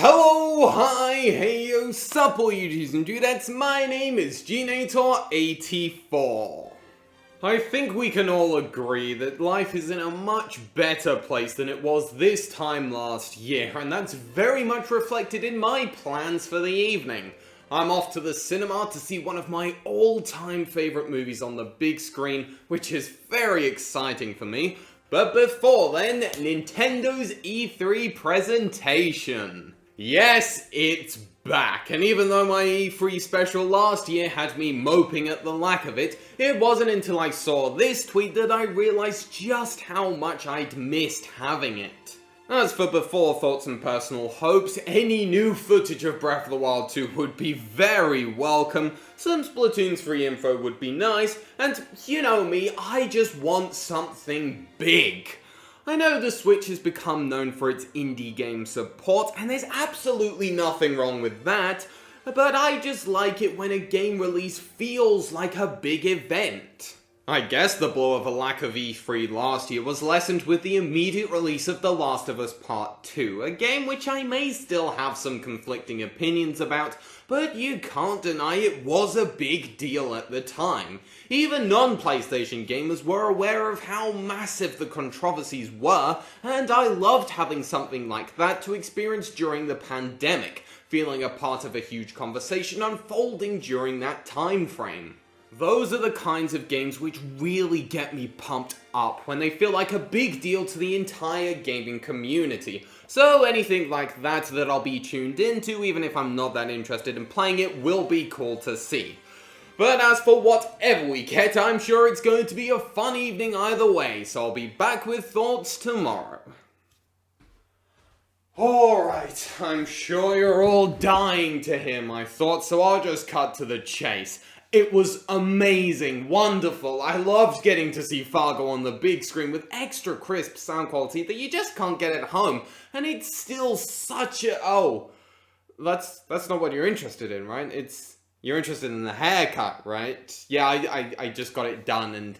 Hello, hi, hey yo, sup all you dudes and dudettes, my name is Ginator84. I think we can all agree that life is in a much better place than it was this time last year, and that's very much reflected in my plans for the evening. I'm off to the cinema to see one of my all-time favourite movies on the big screen, which is very exciting for me. But before then, Nintendo's E3 presentation. Yes, it's back, and even though my E3 special last year had me moping at the lack of it, it wasn't until I saw this tweet that I realised just how much I'd missed having it. As for before thoughts and personal hopes, any new footage of Breath of the Wild 2 would be very welcome, some Splatoon 3 info would be nice, and you know me, I just want something big. I know the Switch has become known for its indie game support, and there's absolutely nothing wrong with that, but I just like it when a game release feels like a big event. I guess the blow of a lack of E3 last year was lessened with the immediate release of The Last of Us Part 2, a game which I may still have some conflicting opinions about, but you can't deny it was a big deal at the time. Even non-PlayStation gamers were aware of how massive the controversies were, and I loved having something like that to experience during the pandemic, feeling a part of a huge conversation unfolding during that time frame. Those are the kinds of games which really get me pumped up when they feel like a big deal to the entire gaming community. So anything like that I'll be tuned into, even if I'm not that interested in playing it, will be cool to see. But as for whatever we get, I'm sure it's going to be a fun evening either way, so I'll be back with thoughts tomorrow. Alright, I'm sure you're all dying to hear my thoughts, so I'll just cut to the chase. It was amazing, wonderful, I loved getting to see Fargo on the big screen with extra crisp sound quality that you just can't get at home, and it's still such a... Oh, that's not what you're interested in, right? You're interested in the haircut, right? Yeah, I just got it done, and...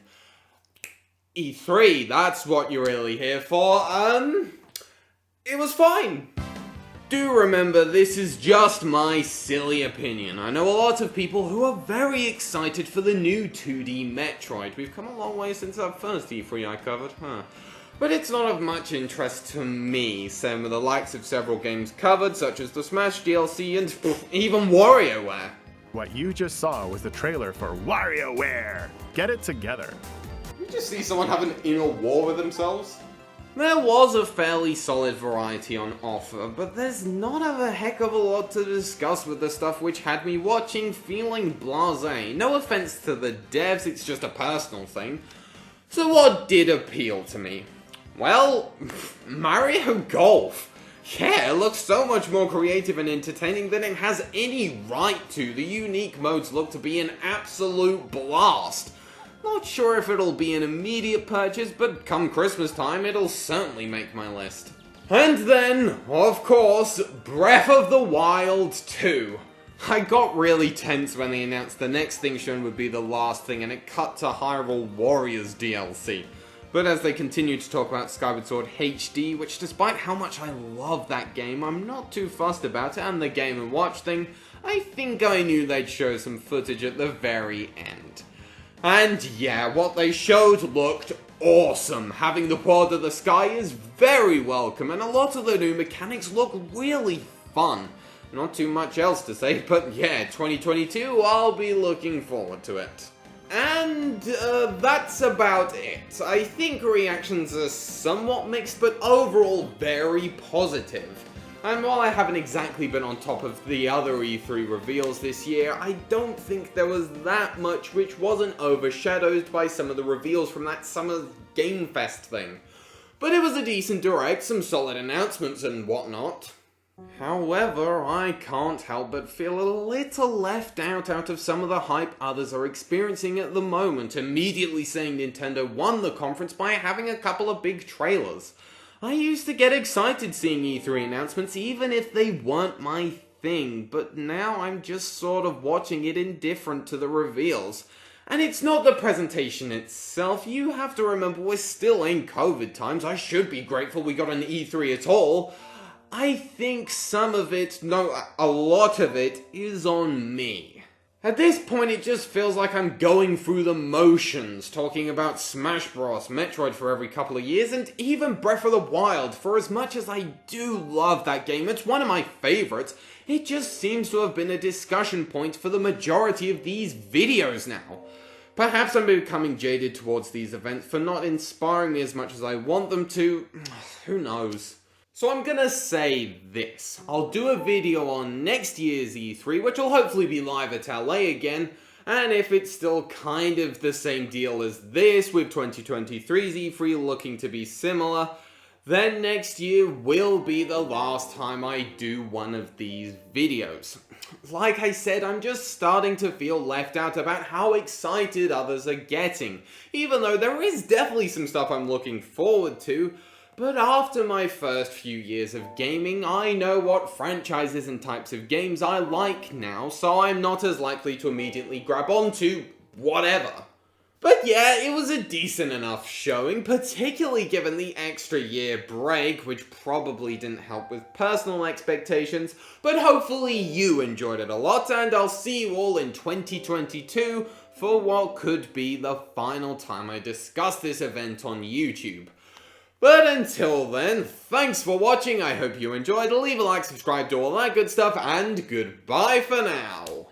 E3, that's what you're really here for, it was fine. Do remember, this is just my silly opinion. I know a lot of people who are very excited for the new 2D Metroid. We've come a long way since that first E3 I covered, But it's not of much interest to me, same with the likes of several games covered, such as the Smash DLC and even WarioWare. What you just saw was the trailer for WarioWare! Get it together! Did you just see someone have an inner war with themselves? There was a fairly solid variety on offer, but there's not a heck of a lot to discuss with the stuff which had me watching feeling blasé. No offense to the devs, it's just a personal thing. So what did appeal to me? Well, Mario Golf. Yeah, it looks so much more creative and entertaining than it has any right to. The unique modes look to be an absolute blast. Not sure if it'll be an immediate purchase, but come Christmas time, it'll certainly make my list. And then, of course, Breath of the Wild 2. I got really tense when they announced the next thing shown would be the last thing, and it cut to Hyrule Warriors DLC. But as they continued to talk about Skyward Sword HD, which despite how much I love that game, I'm not too fussed about it, and the Game & Watch thing, I think I knew they'd show some footage at the very end. And yeah, what they showed looked awesome. Having the World of the Sky is very welcome, and a lot of the new mechanics look really fun. Not too much else to say, but yeah, 2022, I'll be looking forward to it. And that's about it. I think reactions are somewhat mixed, but overall very positive. And while I haven't exactly been on top of the other E3 reveals this year, I don't think there was that much which wasn't overshadowed by some of the reveals from that summer Game Fest thing. But it was a decent direct, some solid announcements and whatnot. However, I can't help but feel a little left out of some of the hype others are experiencing at the moment, immediately saying Nintendo won the conference by having a couple of big trailers. I used to get excited seeing E3 announcements even if they weren't my thing, but now I'm just sort of watching it indifferent to the reveals. And it's not the presentation itself, you have to remember we're still in COVID times, I should be grateful we got an E3 at all. I think some of it, no, a lot of it, is on me. At this point, it just feels like I'm going through the motions, talking about Smash Bros, Metroid for every couple of years, and even Breath of the Wild. For as much as I do love that game, it's one of my favorites, it just seems to have been a discussion point for the majority of these videos now. Perhaps I'm becoming jaded towards these events for not inspiring me as much as I want them to, who knows. So I'm gonna say this, I'll do a video on next year's E3, which will hopefully be live at LA again, and if it's still kind of the same deal as this, with 2023's E3 looking to be similar, then next year will be the last time I do one of these videos. Like I said, I'm just starting to feel left out about how excited others are getting, even though there is definitely some stuff I'm looking forward to. But after my first few years of gaming, I know what franchises and types of games I like now, so I'm not as likely to immediately grab onto whatever. But yeah, it was a decent enough showing, particularly given the extra year break, which probably didn't help with personal expectations, but hopefully you enjoyed it a lot, and I'll see you all in 2022 for what could be the final time I discuss this event on YouTube. But until then, thanks for watching, I hope you enjoyed, leave a like, subscribe, do all that good stuff, and goodbye for now.